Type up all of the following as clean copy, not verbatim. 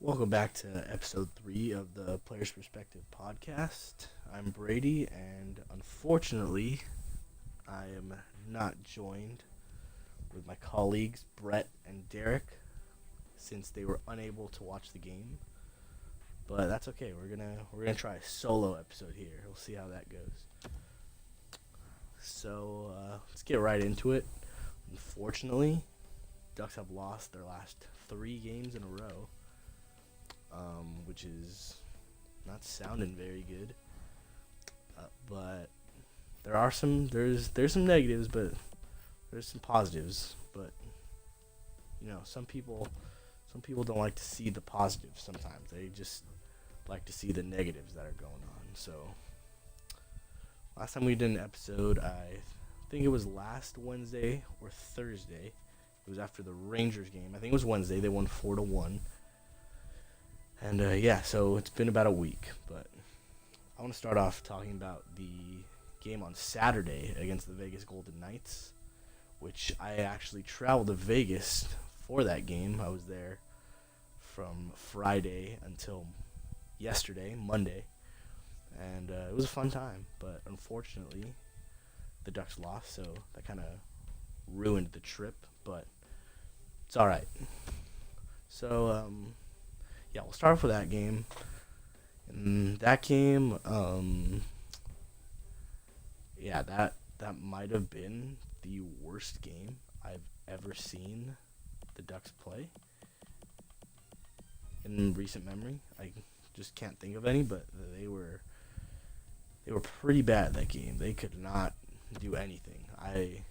Welcome back to episode 3 of the Player's Perspective podcast. I'm Brady, and unfortunately, I am not joined with my colleagues Brett and Derek since they were unable to watch the game. But that's okay. We're gonna try a solo episode here. We'll see how that goes. So let's get right into it. Unfortunately, Ducks have lost their last 3 games in a row. Which is not sounding very good. But there's some negatives, but there's some positives. But some people don't like to see the positives. Sometimes they just like to see the negatives that are going on. So last time we did an episode, I think it was last Wednesday or Thursday. It was after the Rangers game. I think it was Wednesday. They won 4-1. And so it's been about a week, but I want to start off talking about the game on Saturday against the Vegas Golden Knights, which I actually traveled to Vegas for that game. I was there from Friday until yesterday, Monday, and it was a fun time, but unfortunately the Ducks lost, so that kind of ruined the trip, but it's all right. So, we'll start off with that game. And that game, that might have been the worst game I've ever seen the Ducks play in recent memory. I just can't think of any, but they were pretty bad that game. They could not do anything. I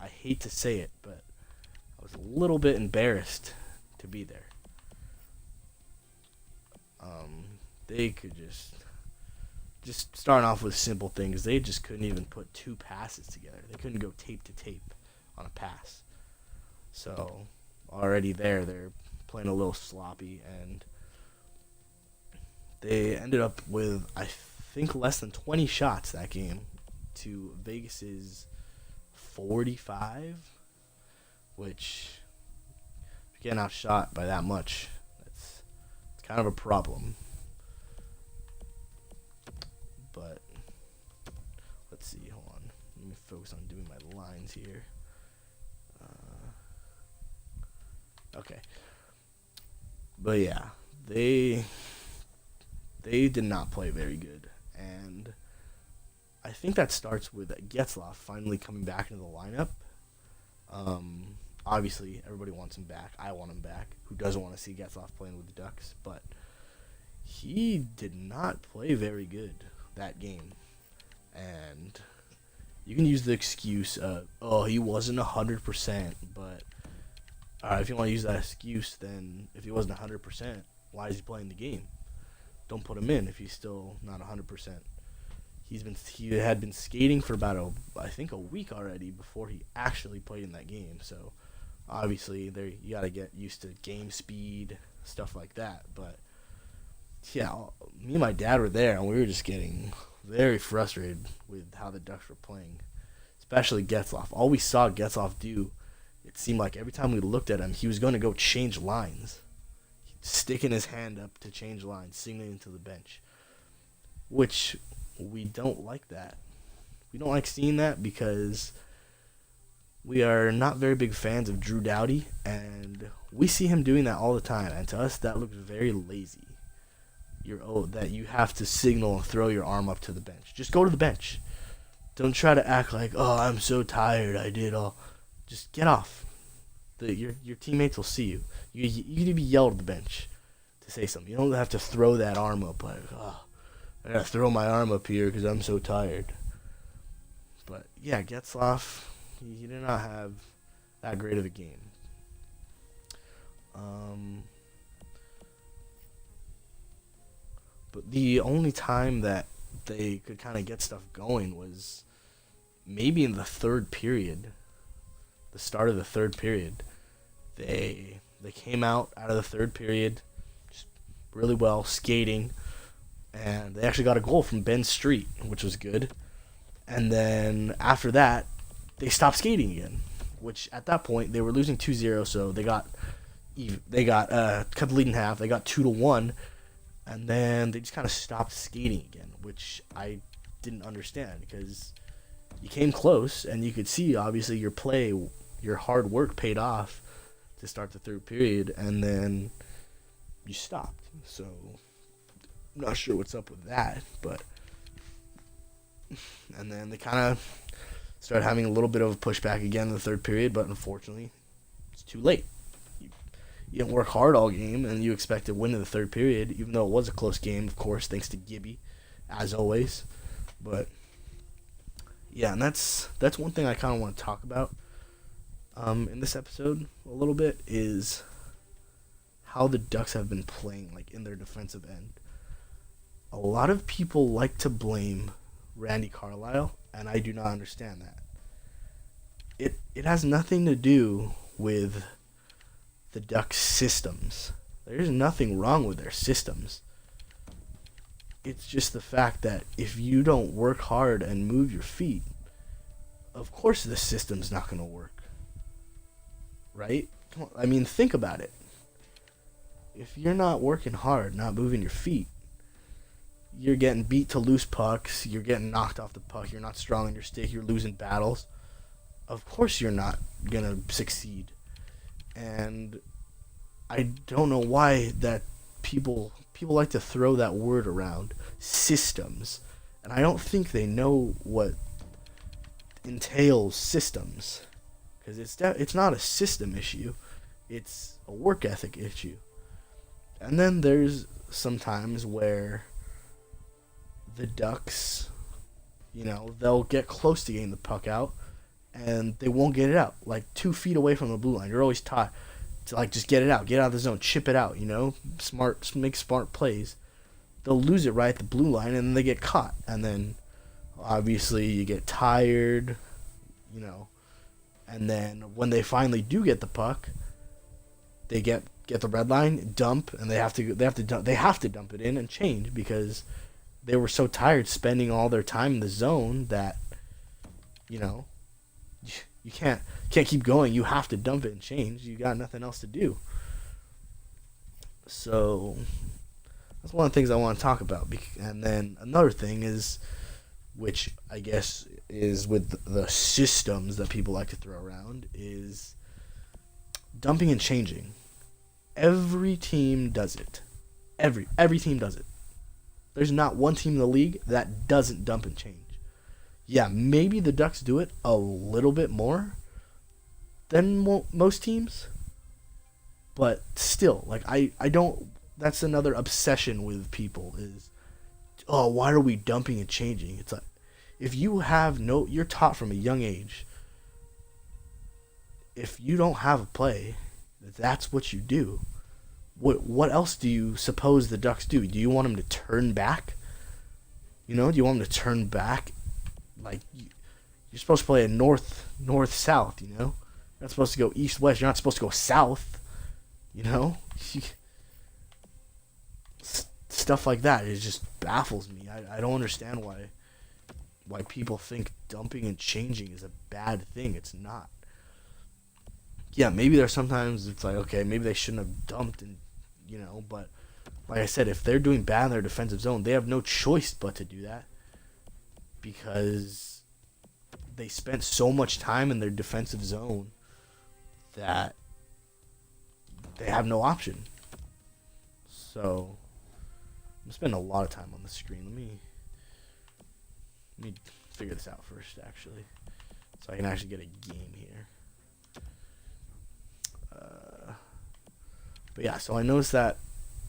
hate to say it, but I was a little bit embarrassed to be there. They could just starting off with simple things. They just couldn't even put 2 passes together. They couldn't go tape to tape on a pass. So already they're playing a little sloppy, and they ended up with, I think, less than 20 shots that game to Vegas's 45, which if you get outshot by that much, it's kind of a problem. But let's see, hold on. Let me focus on doing my lines here. Okay. But yeah, they did not play very good, and I think that starts with Getzlaf finally coming back into the lineup. Obviously, everybody wants him back. I want him back. Who doesn't want to see Getzlaf playing with the Ducks? But he did not play very good that game, and you can use the excuse of, he wasn't 100%, but if you want to use that excuse, then if he wasn't 100%, why is he playing the game? Don't put him in if he's still not 100%. He had been skating for about a week already before he actually played in that game, so obviously you got to get used to game speed, stuff like that. But yeah, me and my dad were there, and we were just getting very frustrated with how the Ducks were playing, especially Getzlaf. All we saw Getzlaf do, it seemed like every time we looked at him, he was going to go change lines, sticking his hand up to change lines, signaling to the bench, which we don't like that. We don't like seeing that because we are not very big fans of Drew Doughty, and we see him doing that all the time, and to us that looks very lazy. That you have to signal and throw your arm up to the bench. Just go to the bench. Don't try to act like, I'm so tired, I did all. Just get off. Your teammates will see you. You need to be yelled at the bench to say something. You don't have to throw that arm up like, I gotta throw my arm up here because I'm so tired. But yeah, Getzlaf, he did not have that great of a game. But the only time that they could kind of get stuff going was maybe in the third period, the start of the third period. They came out of the third period just really well, skating, and they actually got a goal from Ben Street, which was good. And then after that, they stopped skating again, which at that point they were losing 2-0, so they got they got cut the lead in half. They got 2-1, and then they just kind of stopped skating again, which I didn't understand because you came close and you could see obviously your hard work paid off to start the third period, and then you stopped. So I'm not sure what's up with that, but and then they kind of started having a little bit of a pushback again in the third period, but unfortunately, it's too late. You didn't work hard all game, and you expect to win in the third period, even though it was a close game, of course, thanks to Gibby, as always. But yeah, and that's one thing I kind of want to talk about in this episode a little bit is how the Ducks have been playing, like in their defensive end. A lot of people like to blame Randy Carlyle, and I do not understand that. It has nothing to do with the Ducks' systems. There's nothing wrong with their systems. It's just the fact that if you don't work hard and move your feet, of course the system's not going to work. Right? Come on, I mean, think about it. If you're not working hard, not moving your feet, you're getting beat to loose pucks, you're getting knocked off the puck, you're not strong on your stick, you're losing battles. Of course you're not going to succeed. And I don't know why that people like to throw that word around, systems. And I don't think they know what entails systems. Because it's not a system issue. It's a work ethic issue. And then there's some times where the Ducks, they'll get close to getting the puck out, and they won't get it out. Like 2 feet away from the blue line, you're always taught to just get it out of the zone, chip it out. Make smart plays. They'll lose it right at the blue line, and then they get caught, and then obviously you get tired, and then when they finally do get the puck, they get the red line, dump, and they have to dump it in and change because they were so tired spending all their time in the zone that you can't keep going. You have to dump it and change. You got nothing else to do. So that's one of the things I want to talk about. And then another thing is, which I guess is with the systems that people like to throw around, is dumping and changing. Every team does it. Every team does it. There's not one team in the league that doesn't dump and change. Yeah, maybe the Ducks do it a little bit more than most teams, but still, I don't. That's another obsession with people is, why are we dumping and changing? It's like, if you have you're taught from a young age, if you don't have a play, that's what you do. What else do you suppose the Ducks do? Do you want them to turn back? Do you want them to turn back? Like, you're supposed to play a north-south, You're not supposed to go east-west. You're not supposed to go south, Stuff like that, it just baffles me. I don't understand why people think dumping and changing is a bad thing. It's not. Yeah, maybe there's sometimes it's like, okay, maybe they shouldn't have dumped and, but like I said, if they're doing bad in their defensive zone, they have no choice but to do that because they spent so much time in their defensive zone that they have no option. So I'm spending a lot of time on the screen. Let me figure this out first, actually, so I can actually get a game here. But yeah, so I noticed that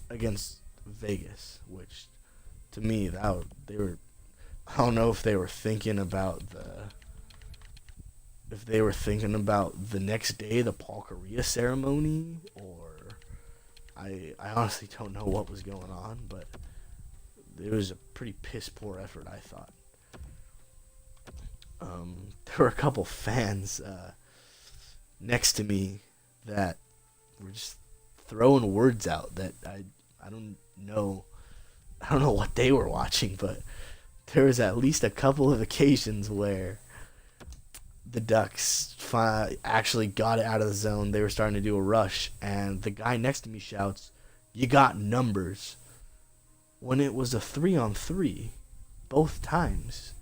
against Vegas, which to me I don't know if they were thinking about the next day, the Paul Correa ceremony, or I honestly don't know what was going on, but it was a pretty piss poor effort, I thought. There were a couple fans next to me that were just throwing words out that I don't know what they were watching, but there was at least a couple of occasions where the Ducks actually got it out of the zone. They were starting to do a rush, and the guy next to me shouts, "You got numbers," when it was a 3-on-3 both times.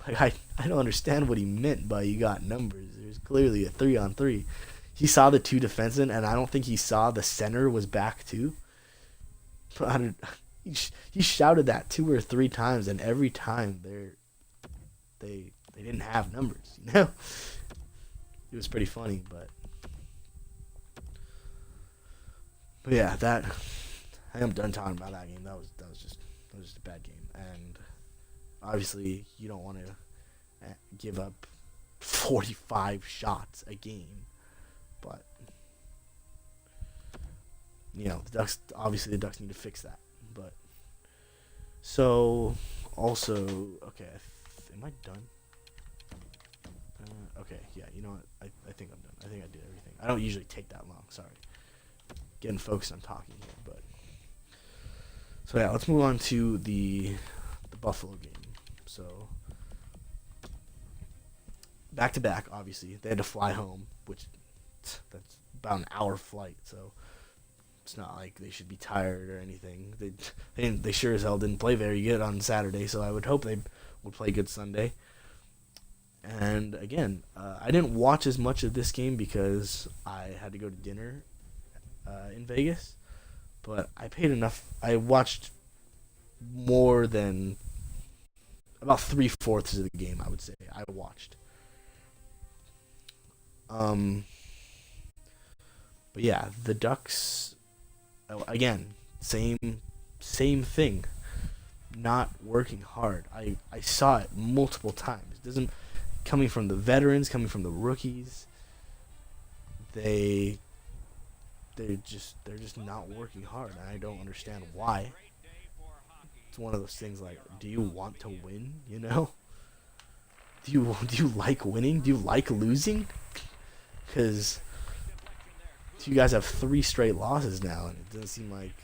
Like, I don't understand what he meant by "you got numbers." There's clearly a 3-on-3. He saw the two defensemen, and I don't think he saw the center was back too. He shouted that 2 or 3 times, and every time they didn't have numbers. It was pretty funny, but yeah, I think I'm done talking about that game. That was just a bad game, and obviously you don't want to give up 45 shots a game, but the Ducks need to fix that. But so also, okay, am I done? Okay, yeah, you know what? I think I'm done. I think I did everything. I don't usually take that long. Sorry, getting focused on talking here, but so yeah, let's move on to the Buffalo game. So back to back, obviously they had to fly home, which that's about an hour flight. So it's not like they should be tired or anything. They sure as hell didn't play very good on Saturday, so I would hope they would play good Sunday. And again, I didn't watch as much of this game because I had to go to dinner in Vegas, but I paid enough. I watched more than about 3/4 of the game, I would say. I watched. But yeah, the Ducks, again, same thing. Not working hard. I saw it multiple times. It doesn't coming from the veterans, coming from the rookies. They're just not working hard, and I don't understand why. It's one of those things like, do you want to win? Do you like winning? Do you like losing? Because you guys have 3 straight losses now, and it doesn't seem like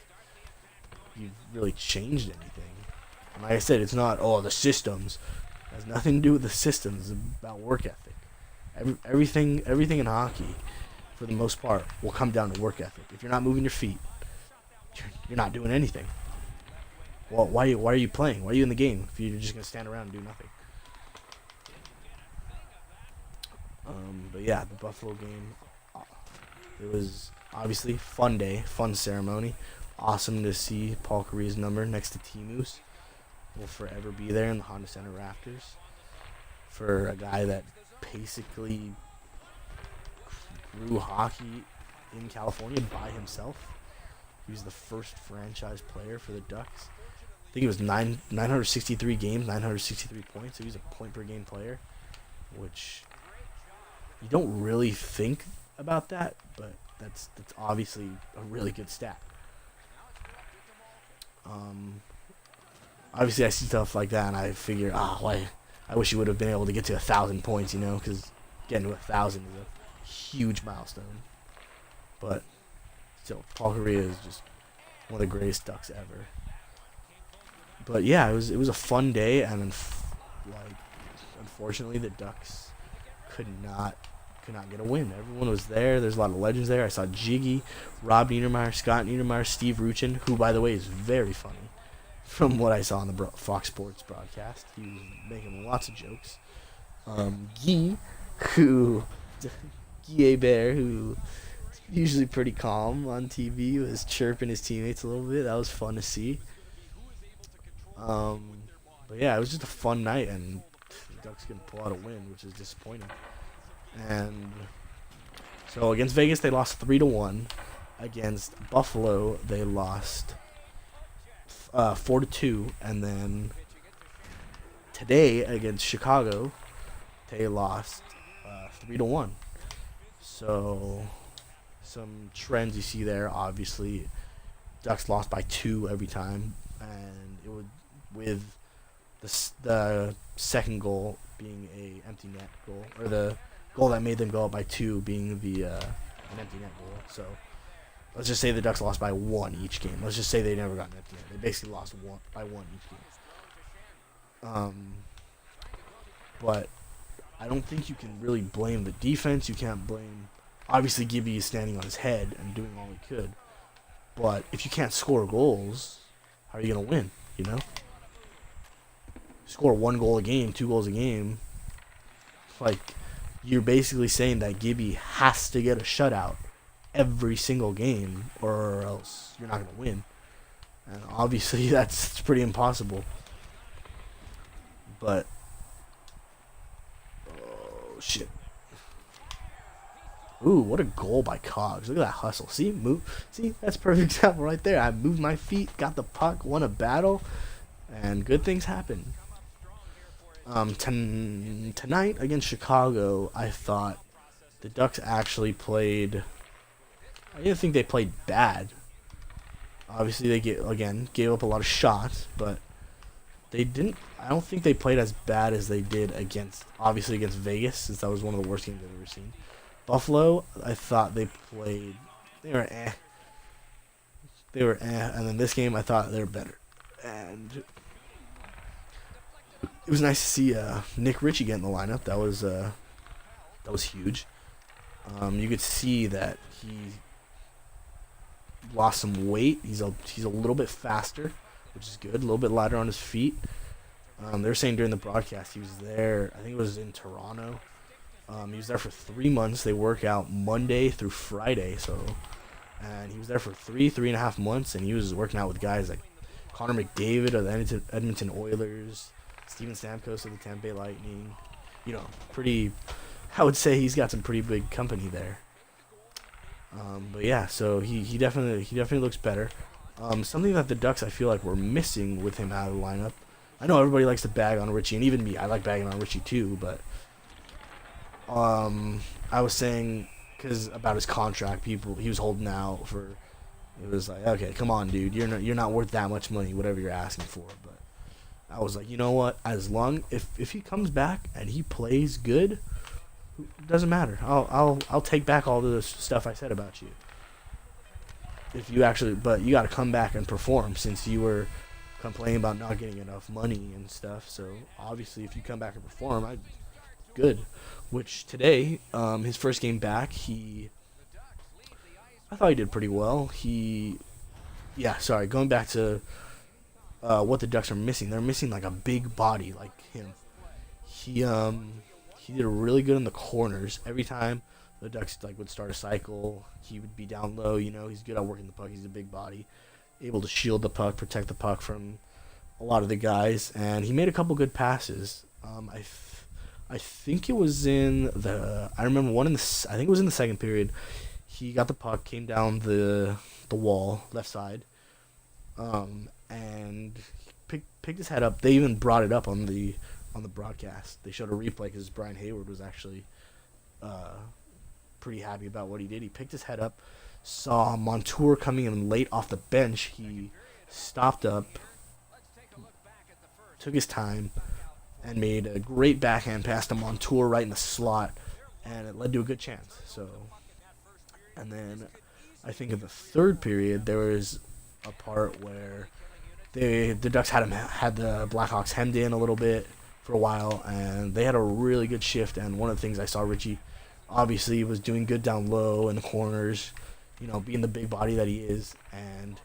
you've really changed anything. And like I said, it's not the systems. It has nothing to do with the systems. It's about work ethic. Everything in hockey, for the most part, will come down to work ethic. If you're not moving your feet, you're not doing anything. Well, why are you playing? Why are you in the game if you're just gonna stand around and do nothing? But yeah, the Buffalo game. It was obviously fun day, fun ceremony. Awesome to see Paul Kariya's number next to Timu's. Will forever be there in the Honda Center rafters for a guy that basically grew hockey in California by himself. He was the first franchise player for the Ducks. I think it was 963 games, 963 points. So he was a point per game player, which you don't really think about that, but that's obviously a really good stat. Obviously I see stuff like that and I figure, I wish you would have been able to get to 1,000 points, because getting to 1,000 is a huge milestone. But still, Paul Kariya is just one of the greatest Ducks ever. But yeah, it was a fun day, and unfortunately the Ducks could not get a win. Everyone was there. There's a lot of legends there. I saw Jiggy, Rob Niedermeyer, Scott Niedermeyer, Steve Ruchin, who, by the way, is very funny. From what I saw on the Fox Sports broadcast, he was making lots of jokes. Guy Bear, who is usually pretty calm on TV, was chirping his teammates a little bit. That was fun to see. But yeah, it was just a fun night, and the Ducks couldn't pull out a win, which is disappointing. And so against Vegas, they lost 3-1. Against Buffalo, they lost 4-2, and then today against Chicago, they lost 3-1. So some trends you see there. Obviously, Ducks lost by 2 every time, and it would with the second goal being a empty net goal, or the goal that made them go up by 2 being the an empty net goal. So let's just say the Ducks lost by 1 each game. Let's just say they never got an empty net. They basically lost by 1 each game. But I don't think you can really blame the defense. You can't blame. Obviously, Gibby is standing on his head and doing all he could. But if you can't score goals, how are you going to win? You know? Score 1 goal a game, 2 goals a game. Like, you're basically saying that Gibby has to get a shutout every single game, or else you're not going to win. And obviously, that's pretty impossible. But, oh, shit. Ooh, what a goal by Cogs. Look at that hustle. See, move. See, that's a perfect example right there. I moved my feet, got the puck, won a battle, and good things happen. Tonight against Chicago, I thought the Ducks actually played. I didn't think they played bad. Obviously, they gave up a lot of shots, but they didn't. I don't think they played as bad as they did against Vegas, since that was one of the worst games I've ever seen. Buffalo, I thought they played. They were eh. They were eh, and then this game I thought they were better. And it was nice to see Nick Ritchie get in the lineup. That was huge. You could see that he lost some weight. He's a little bit faster, which is good. A little bit lighter on his feet. They were saying during the broadcast he was there. I think it was in Toronto. He was there for 3 months. They work out Monday through Friday, and he was there for 3.5 months, and he was working out with guys like Connor McDavid of the Edmonton Oilers, Steven Stamkos of the Tampa Bay Lightning. You know, I would say he's got some pretty big company there. But yeah, so he definitely looks better. Something that the Ducks I feel like were missing with him out of the lineup. I know everybody likes to bag on Ritchie, and even me, I like bagging on Ritchie too, but I was saying about his contract, he was holding out for. It was like, okay, come on, dude, you're not worth that much money, whatever you're asking for. But I was like, you know what? As long if he comes back and he plays good, it doesn't matter. I'll take back all the stuff I said about you. But you got to come back and perform, since you were complaining about not getting enough money and stuff. So obviously, if you come back and perform, good. Which today, his first game back, I thought he did pretty well. Going back to what the Ducks are missing. They're missing like a big body like him. He did really good in the corners. Every time the Ducks would start a cycle, he would be down low. You know, he's good at working the puck. He's a big body, able to shield the puck, protect the puck from a lot of the guys, and he made a couple good passes. I think it was in the. I remember one I think it was in the second period. He got the puck, came down the wall, left side, and he picked his head up. They even brought it up on the broadcast. They showed a replay because Brian Hayward was actually pretty happy about what he did. He picked his head up, saw Montour coming in late off the bench. He stopped up, took his time, and made a great backhand pass to Montour right in the slot, and it led to a good chance. And then I think in the third period there was a part where the Ducks had the Blackhawks hemmed in a little bit for a while, and they had a really good shift. And one of the things I saw, Ritchie obviously was doing good down low in the corners, you know, being the big body that he is, and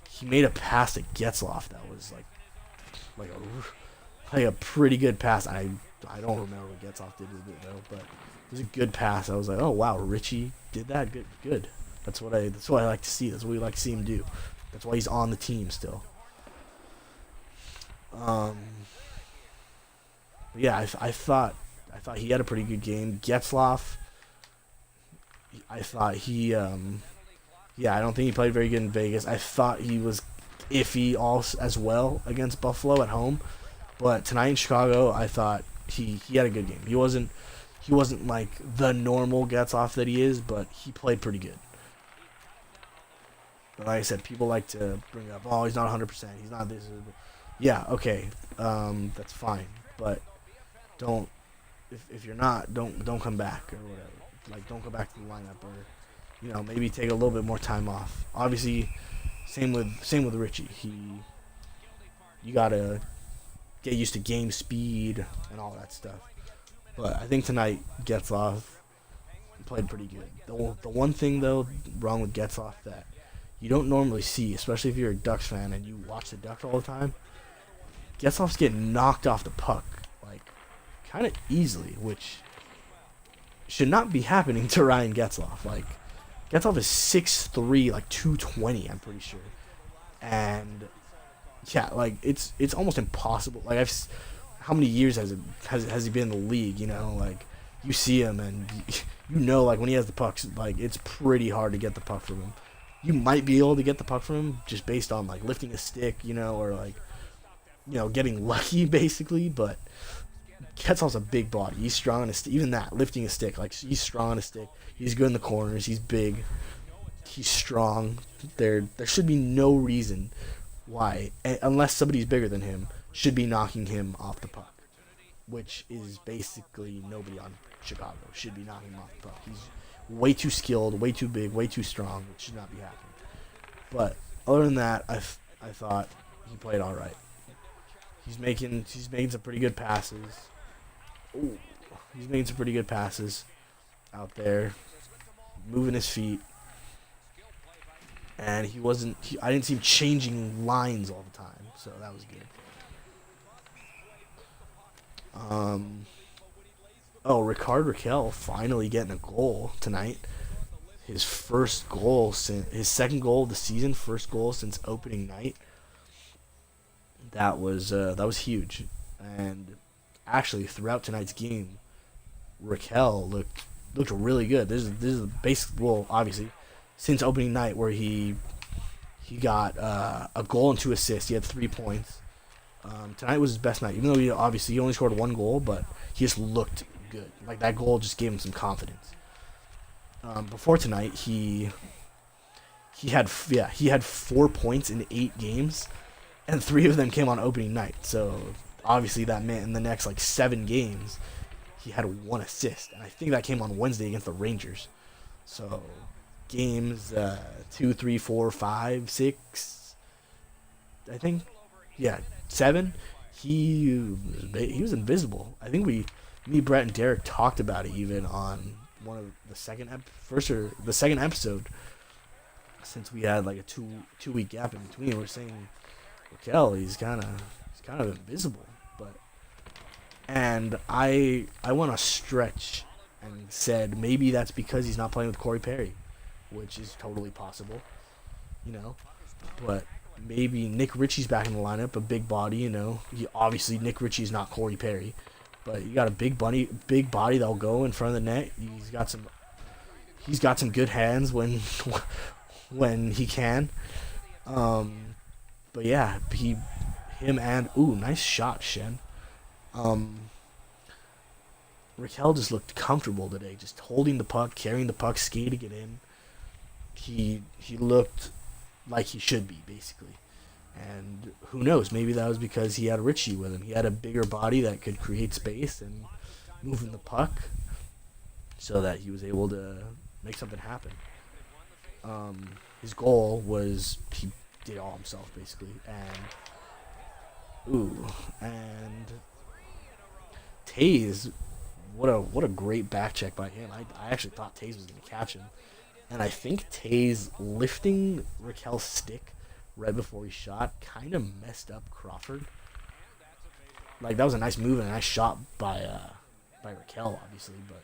he made a pass to Getzlaf that was like a pretty good pass. I don't remember what Getzlaf did with it though, but it was a good pass. I was like, oh wow, Ritchie did that. Good. That's what I like to see. That's what we like to see him do. That's why he's on the team still. Yeah, I thought he had a pretty good game. Getzlaf, I thought he I don't think he played very good in Vegas. I thought he was iffy as well against Buffalo at home. But tonight in Chicago, I thought he had a good game. He wasn't like the normal Getzlaf that he is, but he played pretty good. But like I said, people like to bring up, oh, he's not 100%. He's not this. Yeah, okay, that's fine. But if you're not, don't come back or whatever. Like, don't go back to the lineup, or maybe take a little bit more time off. Obviously, same with Ritchie. You gotta get used to game speed and all that stuff. But I think tonight Getzloff played pretty good. The one thing though wrong with Getzloff that you don't normally see, especially if you're a Ducks fan and you watch the Ducks all the time, Getzloff's getting knocked off the puck like kind of easily, which should not be happening to Ryan Getzloff. Like Getzloff is 6'3", like 220, I'm pretty sure, and yeah, like it's almost impossible. Like how many years has he been in the league? You know, like you see him and you know, like when he has the pucks, like it's pretty hard to get the puck from him. You might be able to get the puck from him just based on like lifting a stick, you know, or like getting lucky basically. But Getzloff's a big body. He's strong on his even that lifting a stick, like he's strong on a stick. He's good in the corners. He's big. He's strong. There should be no reason why, unless somebody's bigger than him, should be knocking him off the puck, which is basically nobody on Chicago should be knocking him off the puck. He's way too skilled, way too big, way too strong. It should not be happening. But other than that, I thought he played all right. He's making some pretty good passes. Ooh, he's making some pretty good passes out there, moving his feet. And I didn't see him changing lines all the time, so that was good. Ricard Raquel finally getting a goal tonight. His second goal of the season, first goal since opening night. That was huge. And actually, throughout tonight's game, Raquel looked really good. This is basically, well, obviously, since opening night where he got a goal and 2 assists. He had 3 points. Tonight was his best night, even though he only scored 1 goal, but he just looked good. Like that goal just gave him some confidence. Before tonight, he had 4 points in 8 games, and 3 of them came on opening night. So obviously that meant in the next like 7 games, he had 1 assist, and I think that came on Wednesday against the Rangers. So games 2, 3, 4, 5, 6, I think, 7. He was invisible. I think me, Brett, and Derek talked about it even on one of the second episode, since we had like a two week gap in between. We're saying Raquel, he's kind of invisible, and I went on a stretch and said maybe that's because he's not playing with Corey Perry, which is totally possible, but maybe Nick Ritchie's back in the lineup, a big body, obviously Nick Ritchie's not Corey Perry, but you got a big body that'll go in front of the net. He's got some good hands when he can. But yeah, nice shot, Shen. Raquel just looked comfortable today, just holding the puck, carrying the puck, skating it in. He looked like he should be, basically. And who knows, maybe that was because he had Richie with him. He had a bigger body that could create space and move in the puck so that he was able to make something happen. His goal was he did it all himself, basically. And Taze, what a great back check by him. I actually thought Taze was going to catch him. And I think Taze lifting Raquel's stick right before he shot kind of messed up Crawford. Like, that was a nice move and a nice shot by Raquel, obviously. But,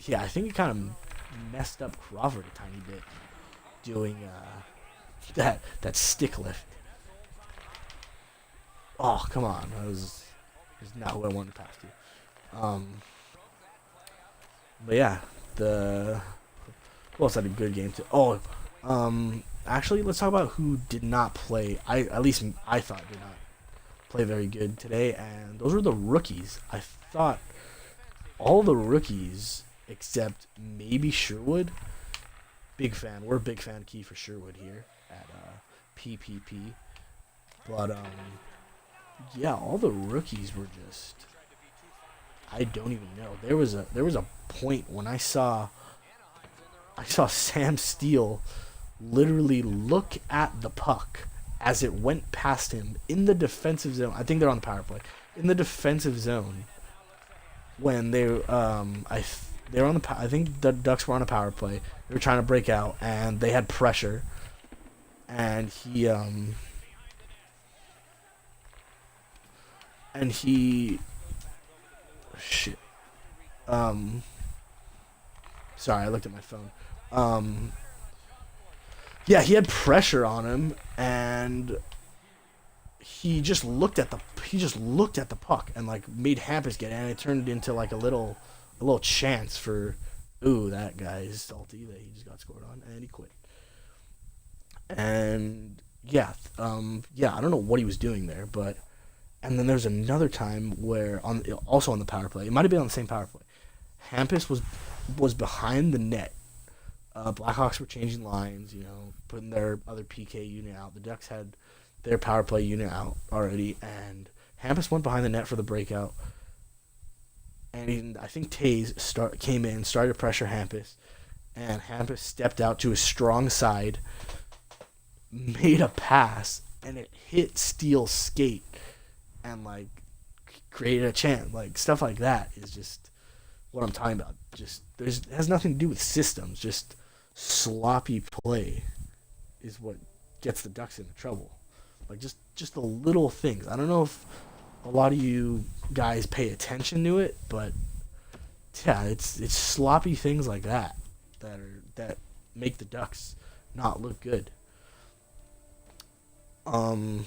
yeah, I think it kind of messed up Crawford a tiny bit doing that stick lift. Oh, come on. That was not who I wanted to pass to. But, yeah, who else had a good game too? Actually, let's talk about who did not play. At least I thought did not play very good today, and those were the rookies. I thought all the rookies except maybe Sherwood. Big fan. We're a big fan key for Sherwood here at PPP. But yeah, all the rookies were just, I don't even know. There was a point when I saw Sam Steele literally look at the puck as it went past him in the defensive zone. I think they're on the power play. In the defensive zone. when they were on the I think the Ducks were on a power play. They were trying to break out, and they had pressure, and he shit. Um, Sorry, I looked at my phone. Yeah, he had pressure on him, and he just looked at the puck and like made Hampus get it, and it turned into like a little chance for, ooh, that guy is salty that he just got scored on, and he quit. And yeah, yeah, I don't know what he was doing there, but and then there's another time where also on the power play, it might have been on the same power play. Hampus was behind the net. Blackhawks were changing lines, putting their other PK unit out. The Ducks had their power play unit out already, and Hampus went behind the net for the breakout. And I think Taze came in, started to pressure Hampus, and Hampus stepped out to his strong side, made a pass, and it hit Steele's skate, and like created a chance. Like stuff like that is just what I'm talking about. Just it has nothing to do with systems. Just sloppy play is what gets the Ducks into trouble. Like just the little things. I don't know if a lot of you guys pay attention to it, but yeah, it's sloppy things like that that make the Ducks not look good. But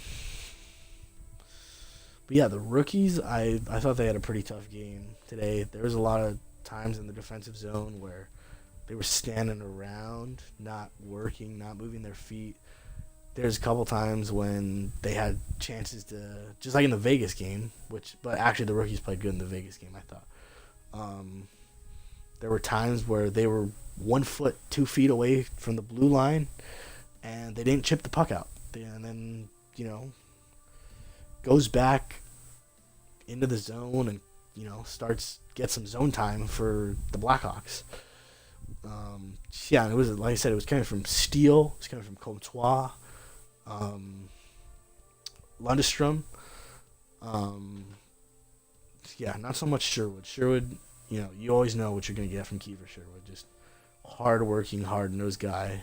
yeah, the rookies, I thought they had a pretty tough game today. There was a lot of times in the defensive zone where they were standing around, not working, not moving their feet. There's a couple times when they had chances to, just like in the Vegas game, but actually the rookies played good in the Vegas game, I thought. There were times where they were 1 foot, 2 feet away from the blue line, and they didn't chip the puck out. And then, goes back into the zone and, gets some zone time for the Blackhawks. Yeah, and it was, like I said, it was coming from Steele, it was coming from Comtois, Lundestrom. Yeah, not so much Sherwood. Sherwood, you always know what you're going to get from Kiefer Sherwood. Just hard-working, hard-nosed guy.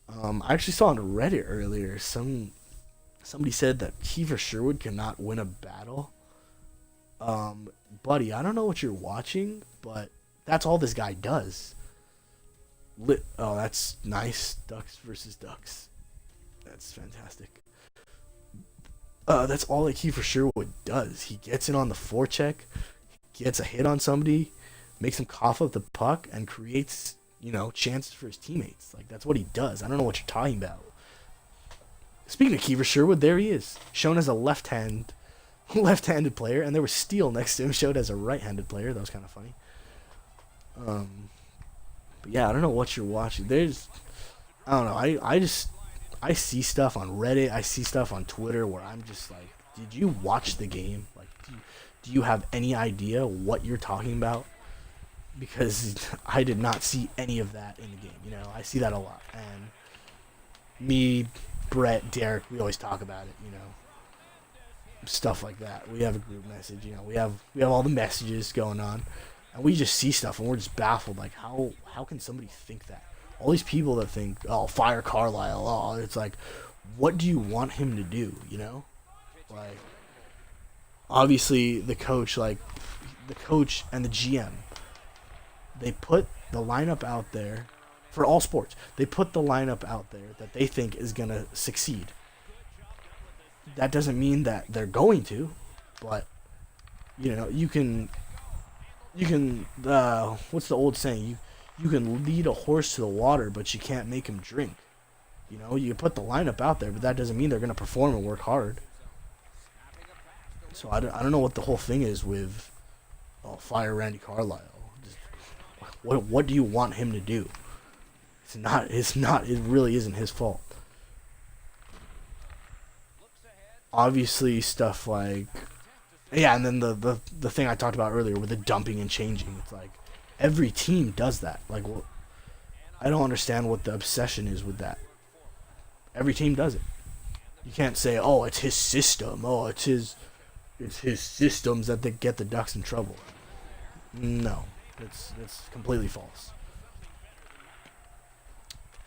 I actually saw on Reddit earlier, somebody said that Kiefer Sherwood cannot win a battle. Buddy, I don't know what you're watching, but that's all this guy does. Oh, that's nice. Ducks versus Ducks. That's fantastic. That's all that Kiefer Sherwood does. He gets in on the forecheck, gets a hit on somebody, makes him cough up the puck, and creates, chances for his teammates. Like, that's what he does. I don't know what you're talking about. Speaking of Kiefer Sherwood, there he is, shown as a left-handed player, and there was Steele next to him, showed as a right-handed player. That was kind of funny. But yeah, I don't know what you're watching. I don't know. I see stuff on Reddit. I see stuff on Twitter where I'm just like, did you watch the game? Like, do you have any idea what you're talking about? Because I did not see any of that in the game. I see that a lot. And me, Brett, Derek, we always talk about it, stuff like that. We have a group message, we have all the messages going on, and we just see stuff and we're just baffled. Like, how can somebody think that? All these people that think, oh, fire Carlisle, oh, it's like, what do you want him to do? Like, obviously the coach and the GM, they put the lineup out there for all sports. They put the lineup out there that they think is going to succeed. That doesn't mean that they're going to, but you can what's the old saying? You can lead a horse to the water, but you can't make him drink. You put the lineup out there, but that doesn't mean they're going to perform and work hard. So I don't know what the whole thing is with fire Randy Carlisle. What do you want him to do? It really isn't his fault. Obviously, stuff like, yeah, and then the thing I talked about earlier with the dumping and changing. It's like every team does that. Like, I don't understand what the obsession is with that. Every team does it. You can't say, oh, it's his system. Oh, it's his systems that they get the Ducks in trouble. No, it's completely false.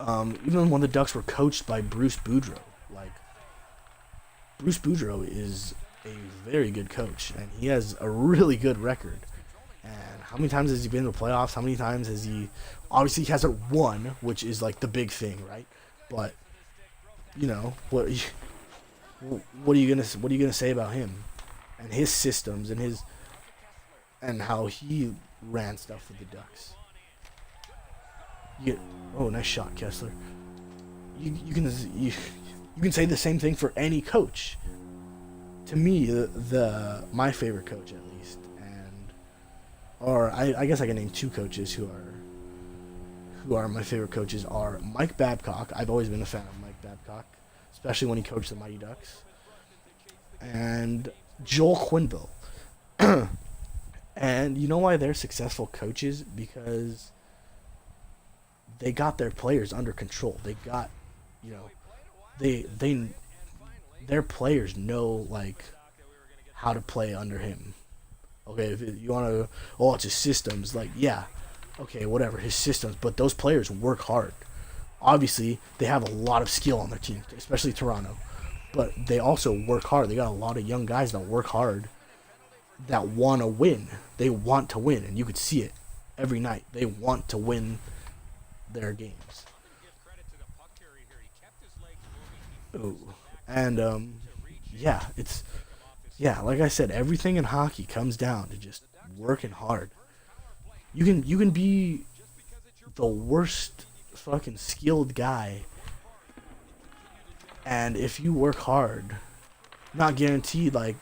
Even when the Ducks were coached by Bruce Boudreau, like Bruce Boudreau is a very good coach, and he has a really good record. And how many times has he been in the playoffs? How many times has he? Obviously, he hasn't won, which is like the big thing, right? But you know what are you gonna say about him and his systems and his and how he ran stuff with the Ducks? Oh, nice shot, Kessler. You can say the same thing for any coach. To me, the my favorite coach at least, and or I guess I can name two coaches who are my favorite coaches are Mike Babcock. I've always been a fan of Mike Babcock, especially when he coached the Mighty Ducks, and Joel Quenneville. And you know why they're successful coaches? Because they got their players under control. They got, you know, they their players know like how to play under him. Okay, if you want to, oh, it's his systems. Like, yeah, okay, whatever, his systems. But those players work hard. Obviously, they have a lot of skill on their team, especially Toronto. But they also work hard. They got a lot of young guys that work hard, that want to win. They want to win, and you could see it every night. They want to win their games. Ooh. And yeah, it's yeah, like I said, everything in hockey comes down to just working hard. You can be the worst fucking skilled guy, and if you work hard, not guaranteed. Like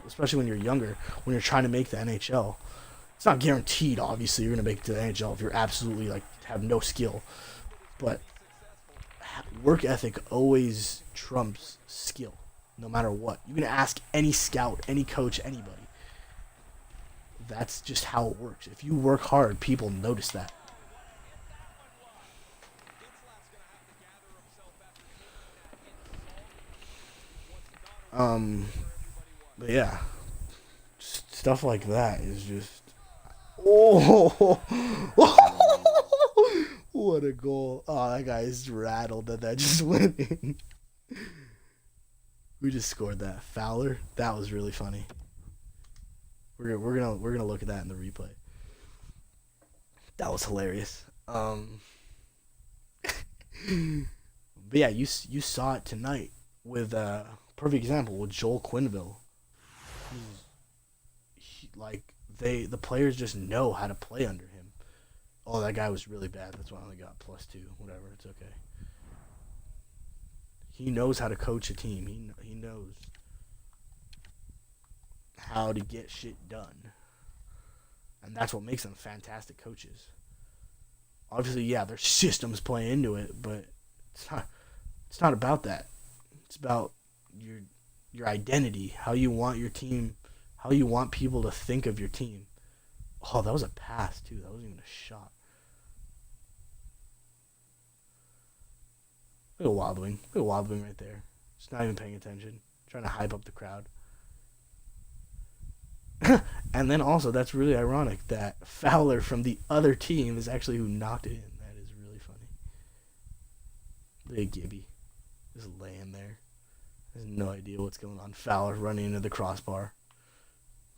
especially when you're younger, when you're trying to make the NHL, it's not guaranteed. Obviously, you're gonna make it to the NHL if you're absolutely like have no skill, but work ethic always trumps skill, no matter what. You can ask any scout, any coach, anybody. That's just how it works. If you work hard, people notice that. Um, but yeah, stuff like that is just oh, what a goal! Oh, that guy is rattled that that just went in. We just scored that. Fowler. That was really funny. We're gonna look at that in the replay. That was hilarious. But yeah, you saw it tonight with perfect example with Joel Quenneville. Like the players just know how to play under him. Oh, that guy was really bad. That's why I only got +2. Whatever, it's okay. He knows how to coach a team. He knows how to get shit done, and that's what makes them fantastic coaches. Obviously, yeah, their systems play into it, but it's not. It's not about that. It's about your your identity, how you want your team, how you want people to think of your team. Oh, that was a pass too. That wasn't even a shot. Look at Wobbling. Look at Wobbling right there. Just not even paying attention. Trying to hype up the crowd. And then also, that's really ironic that Fowler from the other team is actually who knocked it in. That is really funny. Look at Gibby. Just laying there. Has no idea what's going on. Fowler running into the crossbar.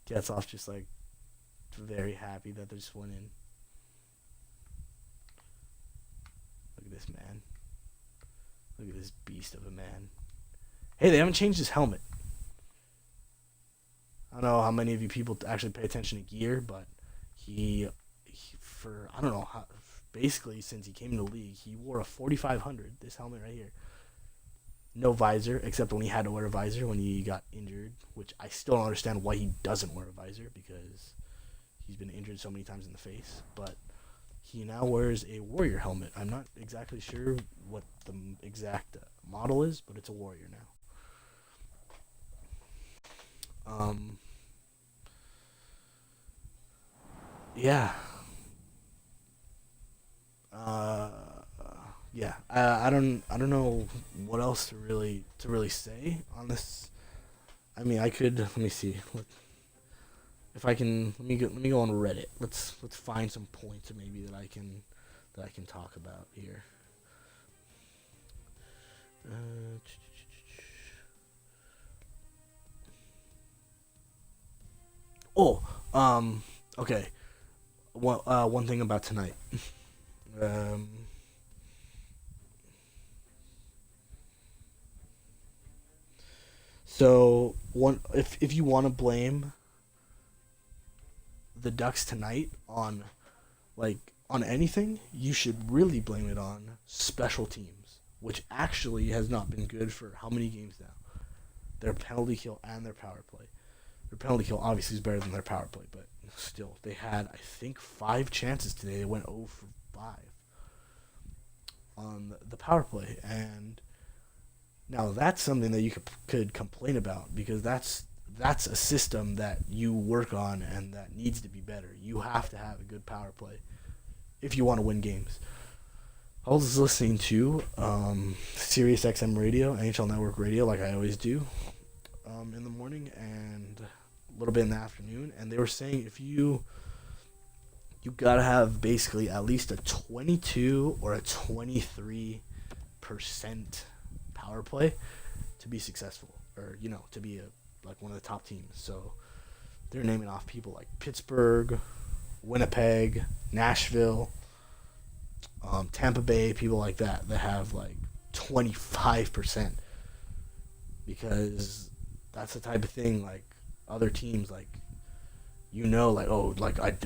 Gets off just like very happy that they just went in. Look at this man. Look at this beast of a man. Hey, they haven't changed his helmet. I don't know how many of you people actually pay attention to gear, but he for I don't know how. Basically, since he came in the league, he wore a 4500. This helmet right here. No visor, except when he had to wear a visor when he got injured, which I still don't understand why he doesn't wear a visor because he's been injured so many times in the face. But he now wears a Warrior helmet. I'm not exactly sure what the exact model is, but it's a Warrior now. Yeah. Uh, yeah. I don't know what else to really say on this. I mean, I could. Let me see. if I can, let me go on Reddit. Let's find some points maybe that I can talk about here. Uh, oh, okay. One thing about tonight. Um, so one, if you want to blame the Ducks tonight on like on anything, you should really blame it on special teams, which actually has not been good for how many games now? Their penalty kill and their power play. Their penalty kill obviously is better than their power play, but still, they had I think 5 chances today. They went 0 for 5 on the power play, and now that's something that you could complain about because that's a system that you work on and that needs to be better. You have to have a good power play if you want to win games. I was listening to Sirius XM Radio, NHL Network Radio, like I always do, in the morning and a little bit in the afternoon, and they were saying if you gotta have basically at least a 22 or a 23% power play to be successful, or to be like one of the top teams. So they're naming off people like Pittsburgh, Winnipeg, Nashville, Tampa Bay, people like that have like 25%, because that's the type of thing like other teams like like oh like as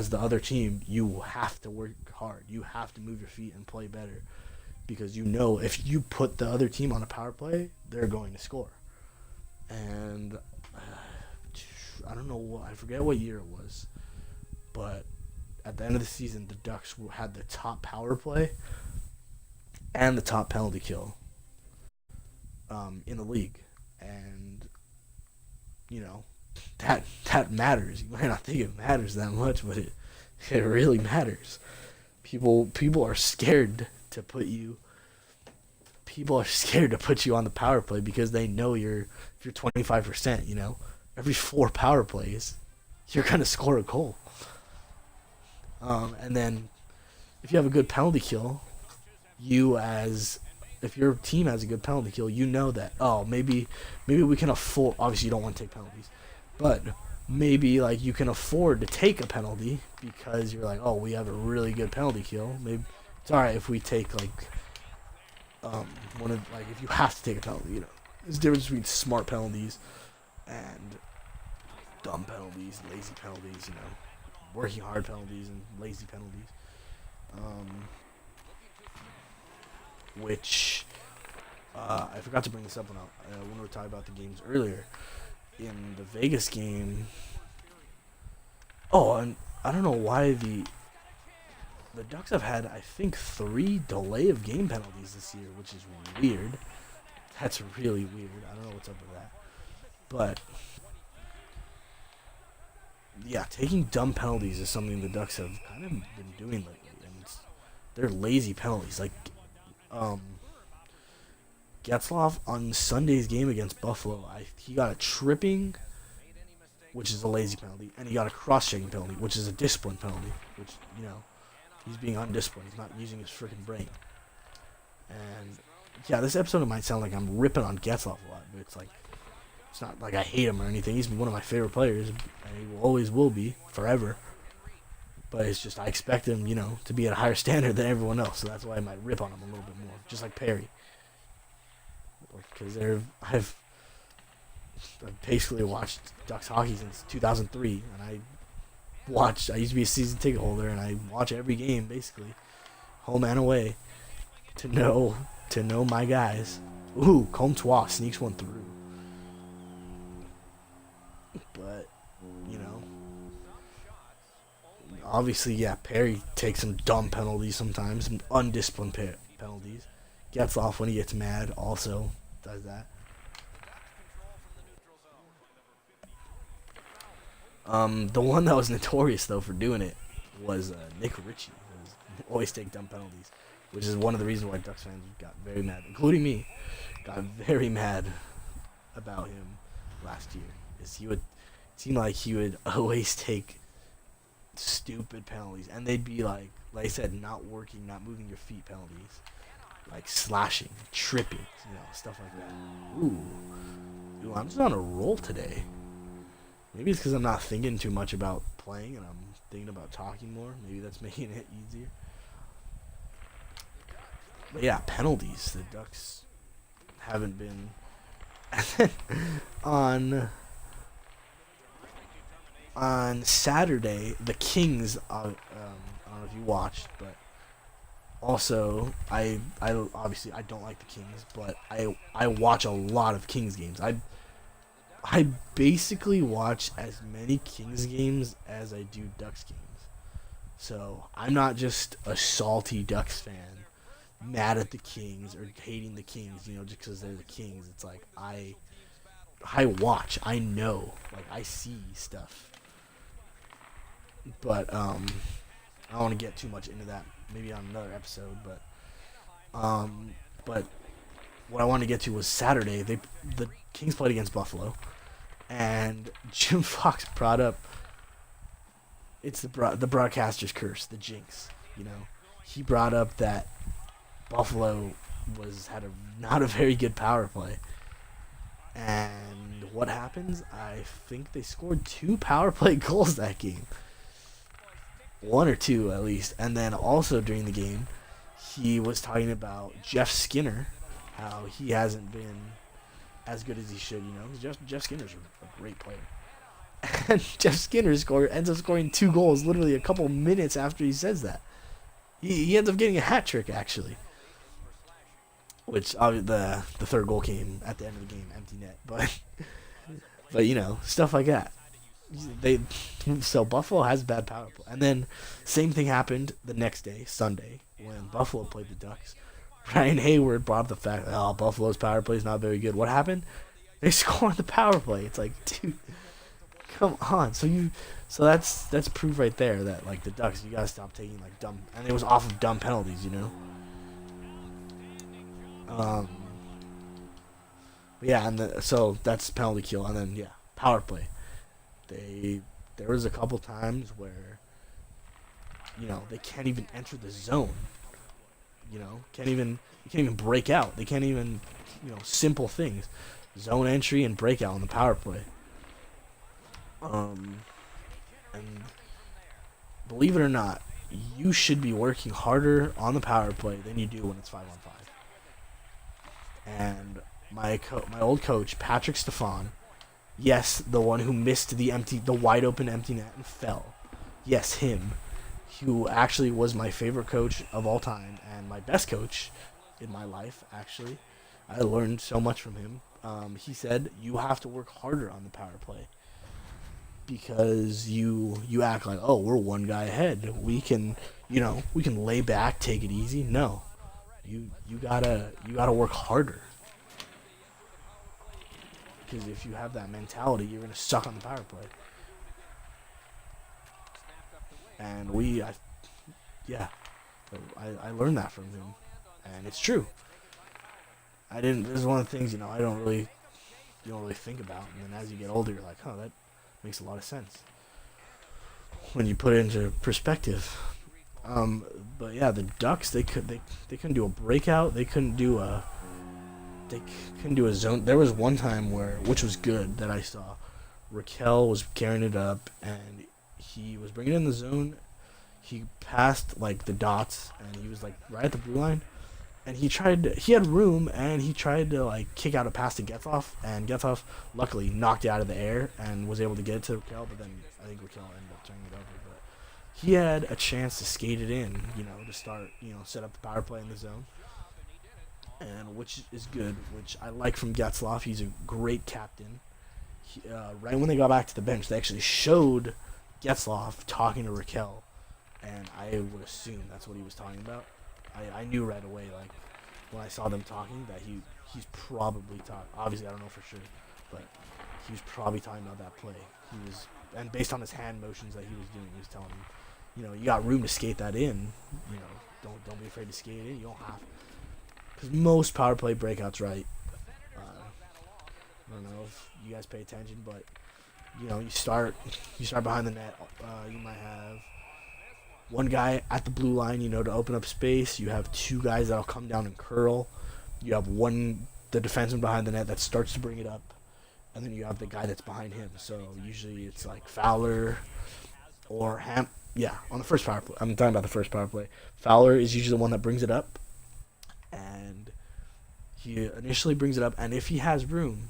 the other team you have to work hard, you have to move your feet and play better, because if you put the other team on a power play, they're going to score. And I don't know I forget what year it was, but at the end of the season, the Ducks had the top power play and the top penalty kill in the league, and that matters. You might not think it matters that much, but it really matters. People are scared to put you. People are scared to put you on the power play because they know if you're 25%. Every 4 power plays, you're gonna score a goal. And then if you have a good penalty kill, if your team has a good penalty kill, that maybe we can afford. Obviously, you don't want to take penalties, but maybe like you can afford to take a penalty because you're like, we have a really good penalty kill. Maybe it's all right if we take like one of like if you have to take a penalty. There's a difference between smart penalties and dumb penalties, lazy penalties. Working hard penalties and lazy penalties. Which I forgot to bring this up when we were talking about the games earlier. In the Vegas game, and I don't know why the Ducks have had I think 3 delay of game penalties this year, which is weird. That's really weird. I don't know what's up with that, but yeah, taking dumb penalties is something the Ducks have kind of been doing lately, and they're lazy penalties. Like, Getzlaf on Sunday's game against Buffalo, he got a tripping, which is a lazy penalty, and he got a cross-checking penalty, which is a discipline penalty, which, he's being undisciplined. He's not using his freaking brain. And, yeah, this episode might sound like I'm ripping on Getzlaf a lot, but it's not like I hate him or anything. He's one of my favorite players, and he always will be, forever. But it's just I expect him, to be at a higher standard than everyone else, so that's why I might rip on him a little bit more, just like Perry. Because I've basically watched Ducks hockey since 2003, and I used to be a season ticket holder, and I watch every game basically, home and away, to know my guys. Ooh, Comtois sneaks one through. But obviously, yeah, Perry takes some dumb penalties sometimes, some undisciplined penalties. Gets off when he gets mad. Also does that. The one that was notorious though for doing it was Nick Ritchie. Always take dumb penalties, which is one of the reasons why Ducks fans got very mad, including me. Got very mad about him last year. Is seemed like he would always take stupid penalties, and they'd be like I said, not working, not moving your feet penalties, like slashing, tripping, stuff like that. Ooh, I'm just on a roll today. Maybe it's because I'm not thinking too much about playing and I'm thinking about talking more. Maybe that's making it easier. But yeah, penalties. The Ducks haven't been. on Saturday, the Kings. I don't know if you watched, but also I obviously I don't like the Kings, but I watch a lot of Kings games. I basically watch as many Kings games as I do Ducks games. So I'm not just a salty Ducks fan, mad at the Kings or hating the Kings, just because they're the Kings. It's like I watch, I know, like I see stuff. But I don't want to get too much into that. Maybe on another episode. But what I wanted to get to was Saturday. The Kings played against Buffalo, and Jim Fox brought up it's the broadcaster's curse, the jinx. He brought up that Buffalo had not a very good power play, and what happens? I think they scored 2 power play goals that game, 1 or 2 at least, and then also during the game, he was talking about Jeff Skinner, how he hasn't been as good as he should. Jeff Skinner's a great player. And Jeff Skinner ends up scoring 2 goals literally a couple minutes after he says that. He ends up getting a hat trick, actually. Which, the third goal came at the end of the game, empty net. But stuff like that. So Buffalo has bad power play. And then same thing happened the next day, Sunday, when Buffalo played the Ducks. Ryan Hayward brought up the fact that Buffalo's power play is not very good. What happened? They scored the power play. It's like, dude, come on. So that's proof right there that like the Ducks, you gotta stop taking like dumb, and it was off of dumb penalties, But yeah, so that's penalty kill, and then power play. There was a couple times where they can't even enter the zone. You can't even break out. They can't even simple things, zone entry and breakout on the power play. And believe it or not, you should be working harder on the power play than you do when it's 5-on-5. And my old coach, Patrick Stefan, yes, the one who missed the wide open empty net and fell, yes, him, who actually was my favorite coach of all time and my best coach in my life, actually. I learned so much from him. He said, you have to work harder on the power play because you act like, we're one guy ahead. We can lay back, take it easy. No, you gotta work harder. Because if you have that mentality, you're gonna suck on the power play. And I learned that from him, and it's true. This is one of the things you don't really think about, and then as you get older, you're like, that makes a lot of sense when you put it into perspective. But yeah, the Ducks they couldn't do a breakout. They couldn't do a zone. There was one time which was good that I saw, Raquel was carrying it up and he was bringing it in the zone. He passed like the dots and he was like right at the blue line, and he had room and he tried to like kick out a pass to Getzoff, and Getzoff luckily knocked it out of the air and was able to get it to Raquel, but then I think Raquel ended up turning it over. But he had a chance to skate it in, to start, set up the power play in the zone, and which is good, which I like from Getzlaf. He's a great captain. Right when they got back to the bench, they actually showed Getzlaf talking to Raquel, and I would assume that's what he was talking about. I knew right away, like, when I saw them talking, that he's probably talking. Obviously, I don't know for sure, but he was probably talking about that play. And based on his hand motions that he was doing, he was telling him, you got room to skate that in. Don't be afraid to skate it in. You don't have to. Because most power play breakouts, right? I don't know if you guys pay attention, but you start behind the net. You might have one guy at the blue line, to open up space. You have two guys that'll come down and curl. You have the defenseman behind the net that starts to bring it up, and then you have the guy that's behind him. So usually it's like Fowler or Ham. Yeah, on the first power play. I'm talking about the first power play. Fowler is usually the one that brings it up, and he initially brings it up, and if he has room,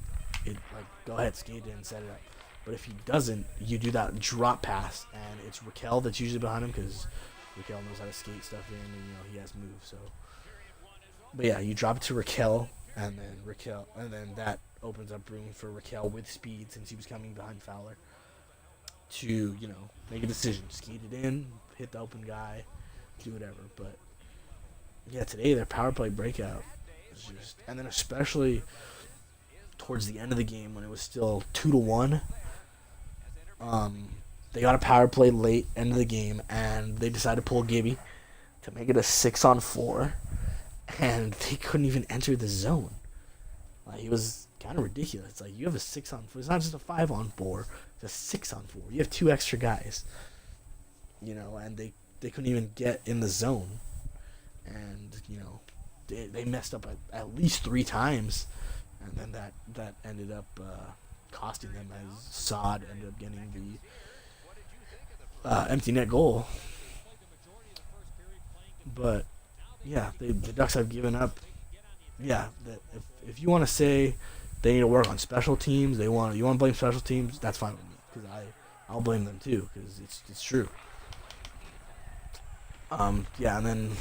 go ahead, skate it and set it up. But if he doesn't, you do that drop pass, and it's Raquel that's usually behind him because Raquel knows how to skate stuff in, and he has moves. So, but yeah, you drop it to Raquel, and then that opens up room for Raquel with speed since he was coming behind Fowler to make a decision, skate it in, hit the open guy, do whatever. But yeah, today their power play breakout was and then especially towards the end of the game when it was still 2-1. They got a power play late end of the game, and they decided to pull Gibby to make it a 6-on-4, and they couldn't even enter the zone. It was kind of ridiculous. It's like you have a 6-on-4. It's not just a 5-on-4. It's a 6-on-4. You have two extra guys, and they couldn't even get in the zone, and they messed up at least 3 times, and then that ended up costing them as Sod ended up getting the empty net goal. But yeah, the Ducks have given up. Yeah, that if you want to say they need to work on special teams, you want to blame special teams, that's fine with me because I'll blame them too because it's true. Yeah, and then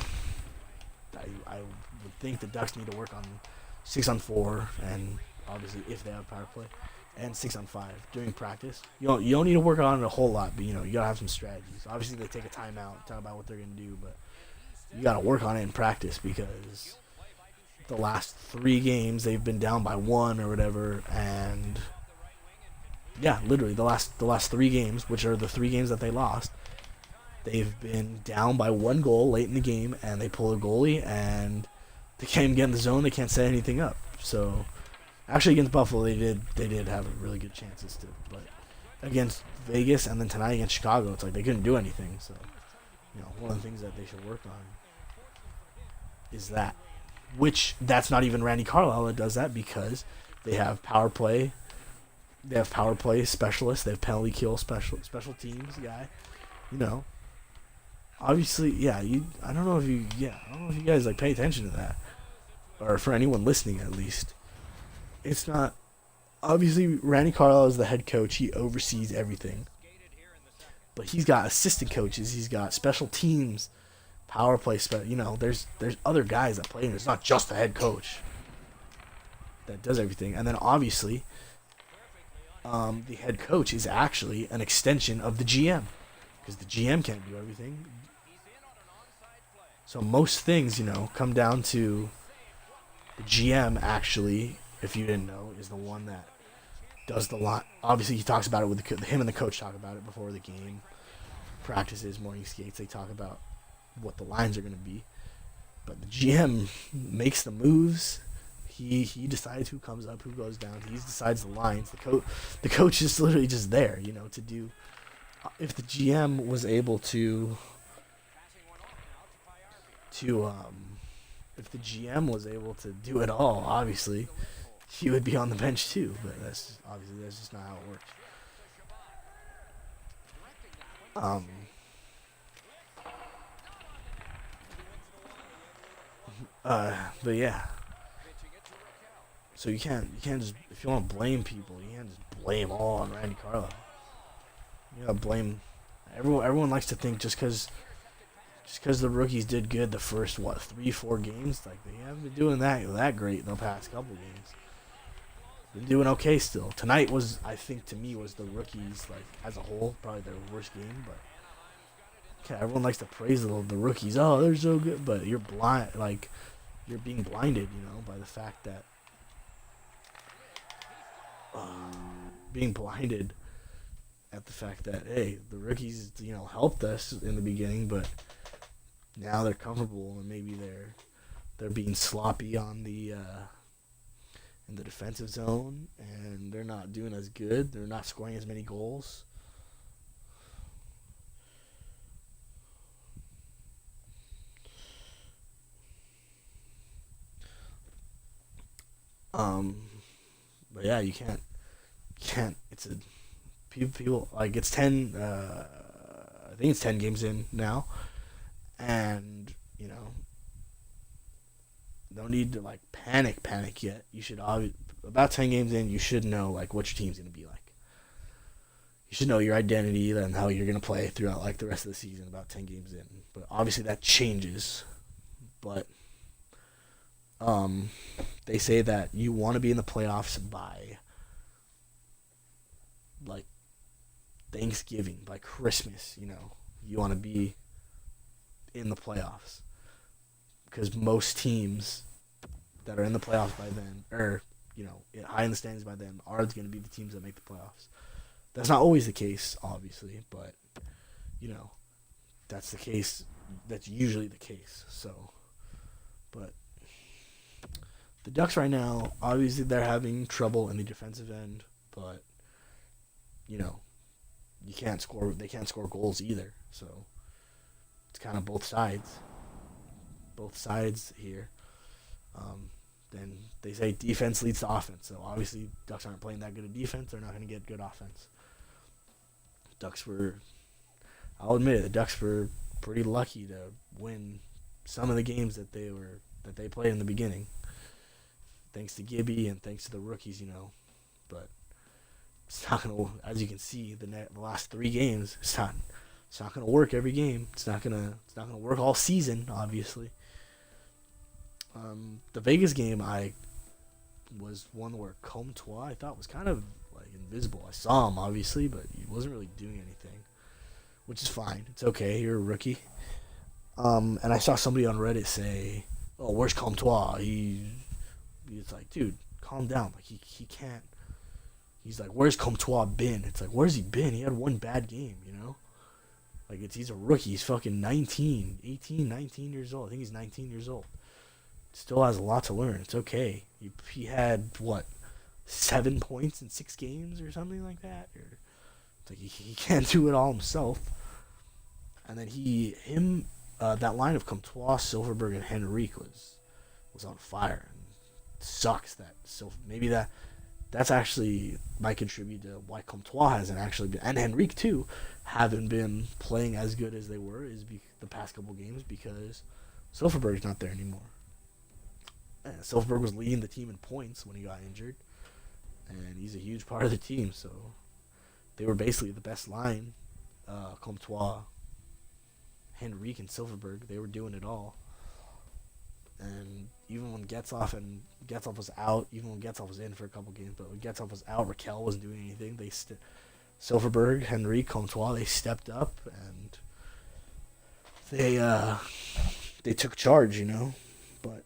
I would think the Ducks need to work on 6-on-4, and obviously if they have power play, and 6-on-5 during practice. You don't need to work on it a whole lot, but you gotta have some strategies. Obviously they take a timeout, talk about what they're gonna do, but you gotta work on it in practice because the last 3 games they've been down by 1 or whatever, and yeah, literally the last 3 games, which are the 3 games that they lost, they've been down by 1 goal late in the game, and they pull a goalie, and they can't even get in the zone. They can't set anything up. So, actually against Buffalo, they did have really good chances to, but against Vegas and then tonight against Chicago, it's like they couldn't do anything. So, one of the things that they should work on is that, which that's not even Randy Carlisle that does that because they have power play. They have power play specialists. They have penalty kill special teams guy. Obviously, yeah. I don't know if you guys pay attention to that, or for anyone listening at least. It's not obviously Randy Carlisle is the head coach. He oversees everything, but he's got assistant coaches. He's got special teams, power play. There's other guys that play, and it's not just the head coach that does everything. And then obviously, the head coach is actually an extension of the GM because the GM can't do everything. So most things, come down to the GM actually, if you didn't know, is the one that does the lot. Obviously, he talks about it with him and the coach talk about it before the game. Practices, morning skates, they talk about what the lines are going to be. But the GM makes the moves. He decides who comes up, who goes down. He decides the lines. The coach is literally just there, to do. If the GM was able to if the GM was able to do it all, obviously, he would be on the bench too. But that's just not how it works. But yeah. So you can't just, if you want to blame people, you can't just blame all on Randy Carlisle. You gotta blame everyone. Everyone likes to think just because the rookies did good the first 3-4 games, they haven't been doing that great in the past couple games. Been doing okay still. Tonight was, I think, to me, was the rookies as a whole probably their worst game. But okay, everyone likes to praise the rookies. Oh, they're so good, but you're blind. You're being blinded, by the fact that being blinded at the fact that, hey, the rookies, helped us in the beginning, but now they're comfortable and maybe they're being sloppy on the in the defensive zone, and they're not doing as good. They're not scoring as many goals. Um, but yeah, you can't. It's a people like it's 10. I think it's 10 games in now, and no need to like panic yet. You should about 10 games in, you should know like what your team's gonna be like. You should know your identity and how you're gonna play throughout like the rest of the season. About 10 games in, but obviously that changes. But they say that you want to be in the playoffs by like Thanksgiving, by Christmas. You want to be in the playoffs because most teams that are in the playoffs by then, or high in the standings by then, are going to be the teams that make the playoffs. That's not always the case, obviously, but that's the case. That's usually the case. So, but the Ducks right now, obviously, they're having trouble in the defensive end, but you can't score. They can't score goals either. So it's kind of both sides. Both sides here. Then they say defense leads to offense. So obviously, Ducks aren't playing that good of defense. They're not going to get good offense. I'll admit it, the Ducks were pretty lucky to win some of the games that they played in the beginning. Thanks to Gibby and thanks to the rookies, But it's not gonna. As you can see, the last 3 games, it's not gonna work every game. It's not gonna work all season, obviously. The Vegas game, I was one where Comtois I thought was kind of like invisible. I saw him obviously, but he wasn't really doing anything, which is fine. It's okay. You're a rookie. And I saw somebody on Reddit say, "Oh, where's Comtois? It's like, dude, calm down. Like he can't." He's like, "Where's Comtois been?" It's like, where's he been? He had one bad game, Like he's a rookie. He's fucking 19 years old. I think he's 19 years old. Still has a lot to learn. It's okay. He had 7 points in 6 games or something like that. Or it's like he can't do it all himself. And then that line of Comtois, Silverberg, and Henrique was on fire. And it sucks that maybe that's actually might contribute to why Comtois hasn't actually been, and Henrique too, haven't been playing as good as they were the past couple games because Silverberg's not there anymore. Silverberg was leading the team in points when he got injured, and he's a huge part of the team. So they were basically the best line. Comtois, Henrique, and Silverberg, they were doing it all. And even when Getzlaf was out, even when Getzlaf was in for a couple games, but when Getzlaf was out, Raquel wasn't doing anything. Silverberg, Henrique, Comtois, they stepped up and they took charge, But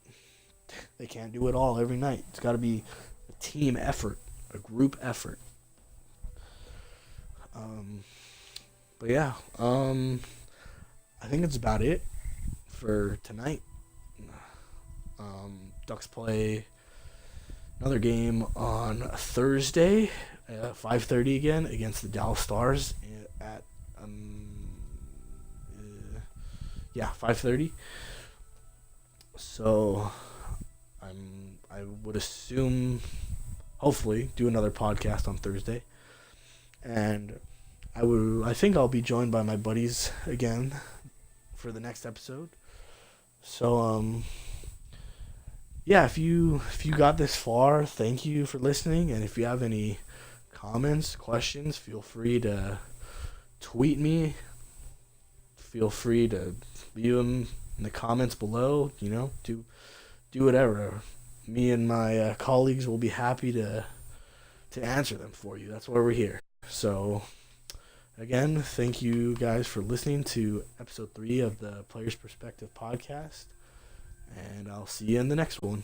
they can't do it all every night. It's got to be a team effort, a group effort. But yeah, I think that's about it for tonight. Ducks play another game on Thursday at 5:30 again against the Dallas Stars at 5:30. So I would assume, hopefully, do another podcast on Thursday, and I think I'll be joined by my buddies again for the next episode. So yeah, if you got this far, thank you for listening, and if you have any comments, questions, feel free to tweet me. Feel free to leave them in the comments below. Do whatever. Me and my colleagues will be happy to answer them for you. That's why we're here. So, again, thank you guys for listening to episode 3 of the Player's Perspective podcast, and I'll see you in the next one.